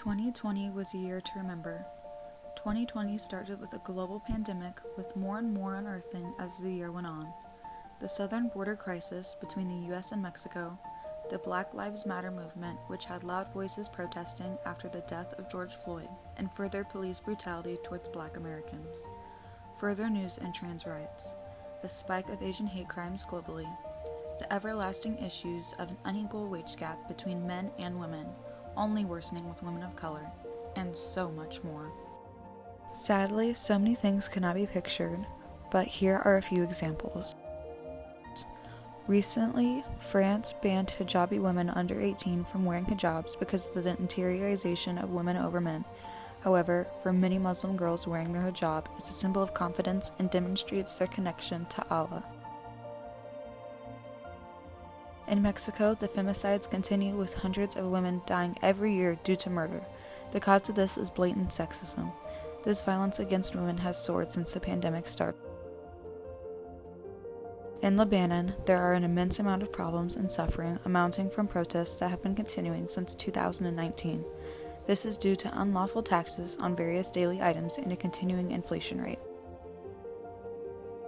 2020 was a year to remember. 2020 started with a global pandemic, with more and more unearthing as the year went on. The southern border crisis between the US and Mexico, the Black Lives Matter movement, which had loud voices protesting after the death of George Floyd, and further police brutality towards Black Americans. Further news in trans rights, a spike of Asian hate crimes globally, the everlasting issues of an unequal wage gap between men and women, only worsening with women of color, and so much more. Sadly, so many things cannot be pictured, but here are a few examples. Recently, France banned hijabi women under 18 from wearing hijabs because of the interiorization of women over men. However, for many Muslim girls, wearing their hijab is a symbol of confidence and demonstrates their connection to Allah. In Mexico, the femicides continue, with hundreds of women dying every year due to murder. The cause of this is blatant sexism. This violence against women has soared since the pandemic started. In Lebanon, there are an immense amount of problems and suffering amounting from protests that have been continuing since 2019. This is due to unlawful taxes on various daily items and a continuing inflation rate.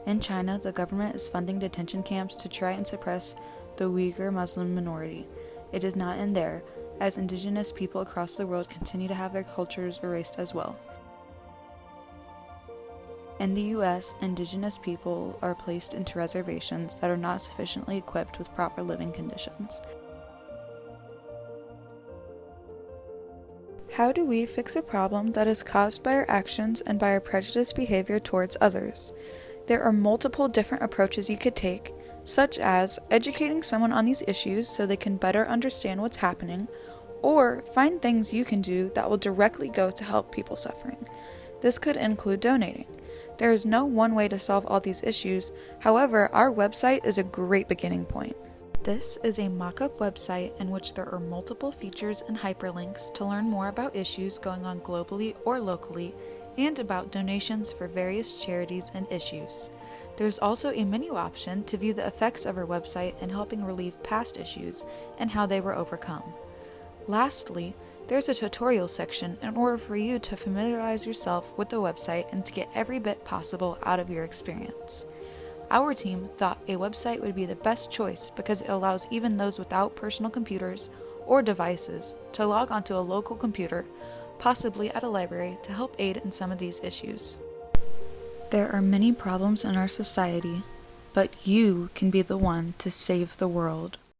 In China, the government is funding detention camps to try and suppress the Uyghur Muslim minority. It does not end there, as indigenous people across the world continue to have their cultures erased as well. In the US, indigenous people are placed into reservations that are not sufficiently equipped with proper living conditions. How do we fix a problem that is caused by our actions and by our prejudiced behavior towards others? There are multiple different approaches you could take, such as educating someone on these issues so they can better understand what's happening, or find things you can do that will directly go to help people suffering. This could include donating. There is no one way to solve all these issues, however, our website is a great beginning point. This is a mock-up website in which there are multiple features and hyperlinks to learn more about issues going on globally or locally, and about donations for various charities and issues. There's also a menu option to view the effects of our website in helping relieve past issues and how they were overcome. Lastly, there's a tutorial section in order for you to familiarize yourself with the website and to get every bit possible out of your experience. Our team thought a website would be the best choice because it allows even those without personal computers or devices to log onto a local computer, possibly at a library, to help aid in some of these issues. There are many problems in our society, but you can be the one to save the world.